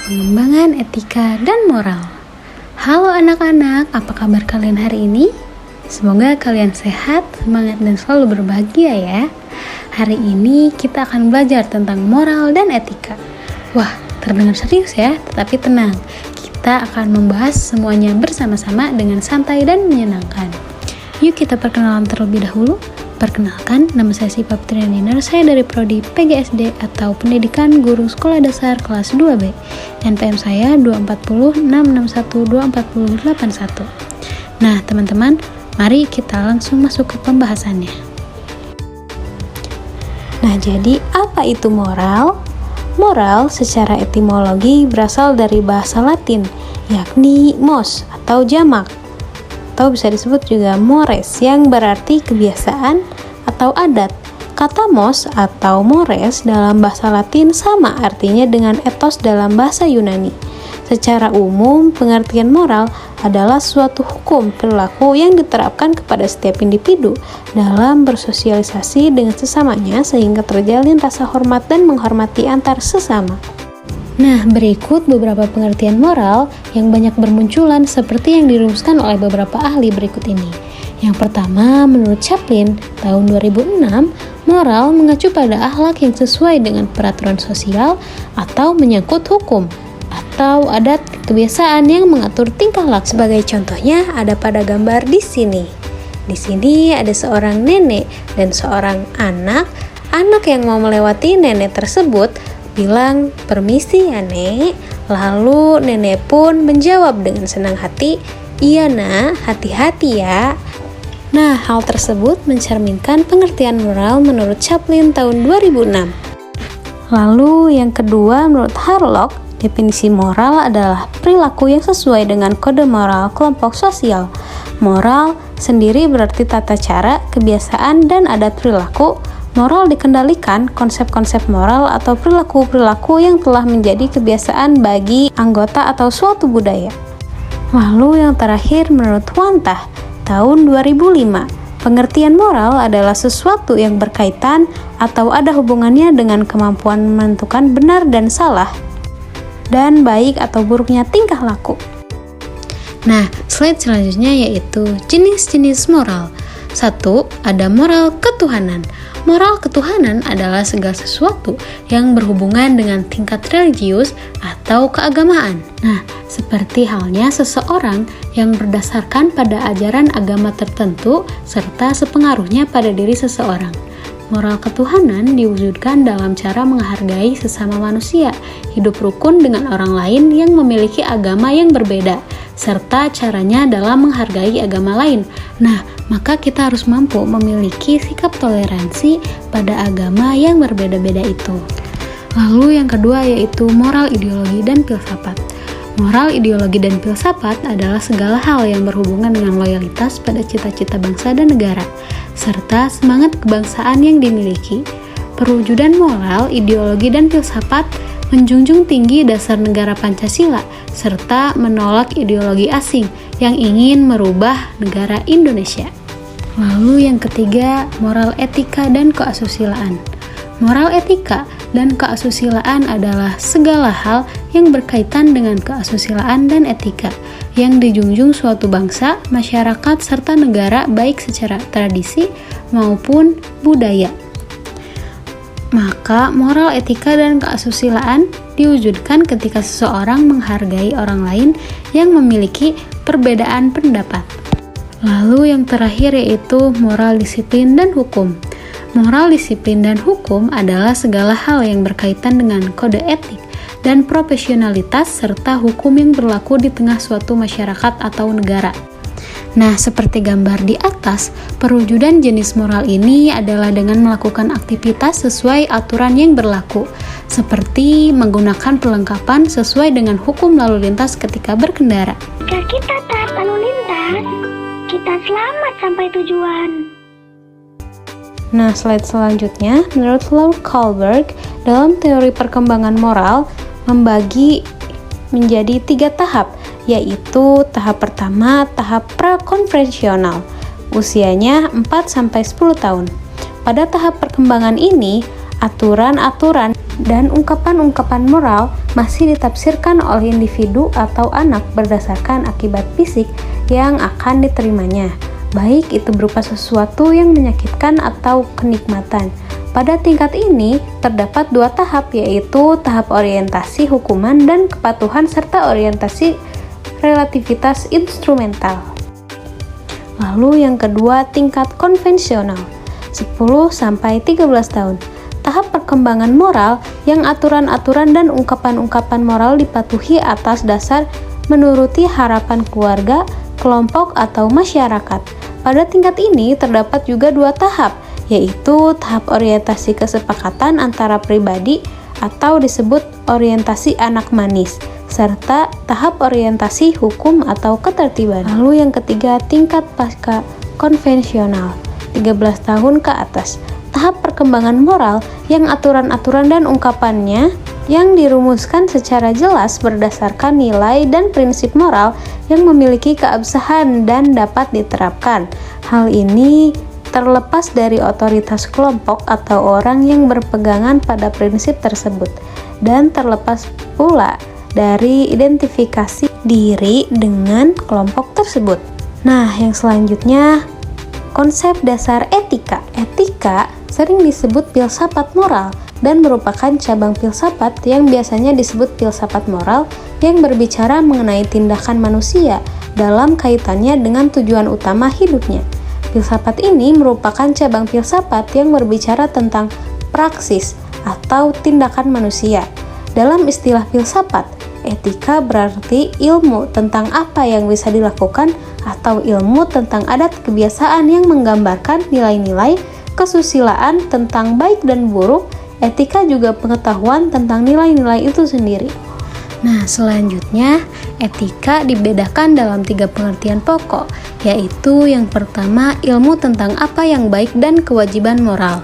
pengembangan etika dan moral. Halo anak-anak, apa kabar kalian hari ini? Semoga kalian sehat, semangat, dan selalu berbahagia ya. Hari ini kita akan belajar tentang moral dan etika. Wah, terdengar serius ya, tetapi tenang. Kita akan membahas semuanya bersama-sama dengan santai dan menyenangkan. Yuk kita perkenalan terlebih dahulu. Perkenalkan, nama saya Siva Putri Niner, saya dari Prodi PGSD atau Pendidikan Guru Sekolah Dasar kelas 2B. NPM saya 24066124081. Nah, teman-teman, mari kita langsung masuk ke pembahasannya. Nah, jadi apa itu moral? Moral secara etimologi berasal dari bahasa Latin, yakni mos atau jamak, atau bisa disebut juga mores, yang berarti kebiasaan atau adat. Kata mos atau mores dalam bahasa Latin sama artinya dengan etos dalam bahasa Yunani. Secara umum, pengertian moral adalah suatu hukum perilaku yang diterapkan kepada setiap individu dalam bersosialisasi dengan sesamanya sehingga terjalin rasa hormat dan menghormati antar sesama. Nah, berikut beberapa pengertian moral yang banyak bermunculan seperti yang dirumuskan oleh beberapa ahli berikut ini. Yang pertama, menurut Chaplin, tahun 2006, moral mengacu pada akhlak yang sesuai dengan peraturan sosial atau menyangkut hukum atau adat kebiasaan yang mengatur tingkah laku. Sebagai contohnya ada pada gambar di sini. Di sini ada seorang nenek dan seorang anak. Anak yang mau melewati nenek tersebut bilang, "Permisi ya nek." Lalu nenek pun menjawab dengan senang hati, "Iya nak, hati-hati ya." Nah, hal tersebut mencerminkan pengertian moral menurut Chaplin tahun 2006. Lalu yang kedua, menurut Harlock, definisi moral adalah perilaku yang sesuai dengan kode moral kelompok sosial. Moral sendiri berarti tata cara, kebiasaan, dan adat perilaku. Moral dikendalikan konsep-konsep moral atau perilaku-perilaku yang telah menjadi kebiasaan bagi anggota atau suatu budaya. Lalu yang terakhir menurut Wantah tahun 2005, pengertian moral adalah sesuatu yang berkaitan atau ada hubungannya dengan kemampuan menentukan benar dan salah dan baik atau buruknya tingkah laku. Nah, slide selanjutnya yaitu jenis-jenis moral. 1. Ada moral ketuhanan. Moral ketuhanan adalah segala sesuatu yang berhubungan dengan tingkat religius atau keagamaan. Nah, seperti halnya seseorang yang berdasarkan pada ajaran agama tertentu serta sepengaruhnya pada diri seseorang. Moral ketuhanan diwujudkan dalam cara menghargai sesama manusia, hidup rukun dengan orang lain yang memiliki agama yang berbeda, serta caranya dalam menghargai agama lain. Nah, maka kita harus mampu memiliki sikap toleransi pada agama yang berbeda-beda itu. Lalu yang kedua yaitu moral ideologi dan filsafat. Moral ideologi dan filsafat adalah segala hal yang berhubungan dengan loyalitas pada cita-cita bangsa dan negara, serta semangat kebangsaan yang dimiliki. Perwujudan moral, ideologi, dan filsafat menjunjung tinggi dasar negara Pancasila, serta menolak ideologi asing yang ingin merubah negara Indonesia. Lalu yang ketiga, moral etika dan keasusilaan. Moral etika dan keasusilaan adalah segala hal yang berkaitan dengan keasusilaan dan etika yang dijunjung suatu bangsa, masyarakat, serta negara baik secara tradisi maupun budaya. Maka moral etika dan keasusilaan diwujudkan ketika seseorang menghargai orang lain yang memiliki perbedaan pendapat. Lalu yang terakhir yaitu moral disiplin dan hukum. Moral disiplin dan hukum adalah segala hal yang berkaitan dengan kode etik dan profesionalitas serta hukum yang berlaku di tengah suatu masyarakat atau negara. Nah, seperti gambar di atas, perwujudan jenis moral ini adalah dengan melakukan aktivitas sesuai aturan yang berlaku, seperti menggunakan perlengkapan sesuai dengan hukum lalu lintas ketika berkendara. Jika kita taat lalu lintas, kita selamat sampai tujuan. Nah, slide selanjutnya, menurut Laura Kohlberg, dalam teori perkembangan moral membagi menjadi 3 tahap, yaitu tahap pertama, tahap prakonvensional, usianya 4-10 tahun. Pada tahap perkembangan ini, aturan-aturan Dan ungkapan-ungkapan moral masih ditafsirkan oleh individu atau anak berdasarkan akibat fisik yang akan diterimanya, baik itu berupa sesuatu yang menyakitkan atau kenikmatan. Pada tingkat ini terdapat dua tahap, yaitu tahap orientasi hukuman dan kepatuhan serta orientasi relativitas instrumental. Lalu yang kedua, tingkat konvensional, 10-13 tahun. Tahap perkembangan moral yang aturan-aturan dan ungkapan-ungkapan moral dipatuhi atas dasar menuruti harapan keluarga, kelompok, atau masyarakat. Pada tingkat ini terdapat juga dua tahap, yaitu tahap orientasi kesepakatan antara pribadi atau disebut orientasi anak manis, serta tahap orientasi hukum atau ketertiban. Lalu yang ketiga, tingkat pasca konvensional, 13 tahun ke atas. Tahap perkembangan moral yang aturan-aturan dan ungkapannya yang dirumuskan secara jelas berdasarkan nilai dan prinsip moral yang memiliki keabsahan dan dapat diterapkan. Hal ini terlepas dari otoritas kelompok atau orang yang berpegangan pada prinsip tersebut, dan terlepas pula dari identifikasi diri dengan kelompok tersebut. Nah, yang selanjutnya, konsep dasar etika. Etika sering disebut filsafat moral dan merupakan cabang filsafat yang biasanya disebut filsafat moral yang berbicara mengenai tindakan manusia dalam kaitannya dengan tujuan utama hidupnya. Filsafat ini merupakan cabang filsafat yang berbicara tentang praksis atau tindakan manusia. Dalam istilah filsafat, etika berarti ilmu tentang apa yang bisa dilakukan atau ilmu tentang adat kebiasaan yang menggambarkan nilai-nilai kesusilaan tentang baik dan buruk. Etika juga pengetahuan tentang nilai-nilai itu sendiri. Nah, selanjutnya etika dibedakan dalam 3 pengertian pokok, yaitu yang pertama ilmu tentang apa yang baik dan kewajiban moral.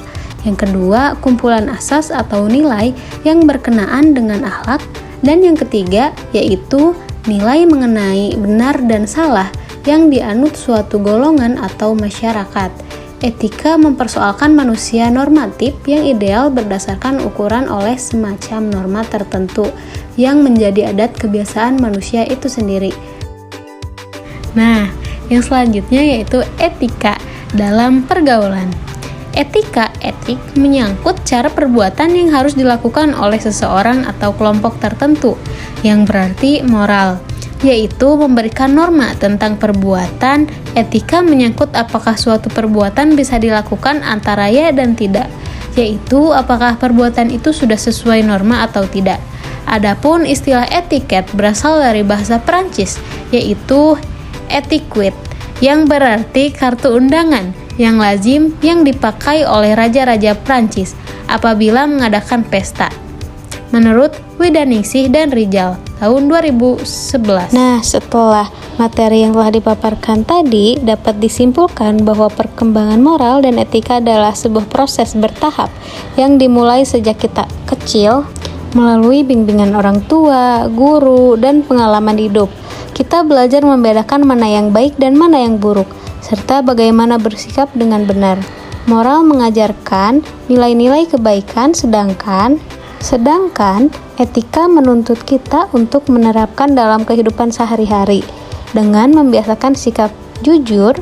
Yang kedua, kumpulan asas atau nilai yang berkenaan dengan akhlak. Dan yang ketiga, yaitu nilai mengenai benar dan salah yang dianut suatu golongan atau masyarakat. Etika mempersoalkan manusia normatif yang ideal berdasarkan ukuran oleh semacam norma tertentu yang menjadi adat kebiasaan manusia itu sendiri. Nah, yang selanjutnya yaitu etika dalam pergaulan. Etik menyangkut cara perbuatan yang harus dilakukan oleh seseorang atau kelompok tertentu, yang berarti moral, yaitu memberikan norma tentang perbuatan. Etika menyangkut apakah suatu perbuatan bisa dilakukan antara ya dan tidak, yaitu apakah perbuatan itu sudah sesuai norma atau tidak. Adapun istilah etiket berasal dari bahasa Prancis, yaitu etiquette, yang berarti kartu undangan yang lazim yang dipakai oleh raja-raja Prancis apabila mengadakan pesta. Menurut Widaningsih dan Rijal tahun 2011. Nah, setelah materi yang telah dipaparkan tadi, dapat disimpulkan bahwa perkembangan moral dan etika adalah sebuah proses bertahap yang dimulai sejak kita kecil melalui bimbingan orang tua, guru, dan pengalaman hidup. Kita belajar membedakan mana yang baik dan mana yang buruk, serta bagaimana bersikap dengan benar. Moral mengajarkan nilai-nilai kebaikan, sedangkan etika menuntut kita untuk menerapkan dalam kehidupan sehari-hari dengan membiasakan sikap jujur,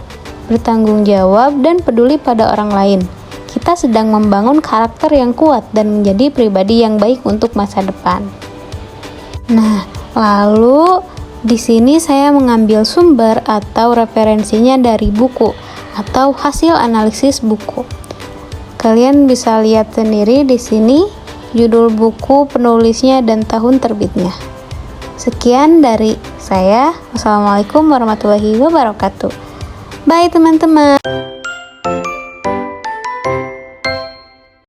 bertanggung jawab, dan peduli pada orang lain. Kita sedang membangun karakter yang kuat dan menjadi pribadi yang baik untuk masa depan. Nah, lalu di sini saya mengambil sumber atau referensinya dari buku atau hasil analisis buku. Kalian bisa lihat sendiri di sini judul buku, penulisnya, dan tahun terbitnya. Sekian dari saya. Wassalamualaikum warahmatullahi wabarakatuh. Bye teman-teman.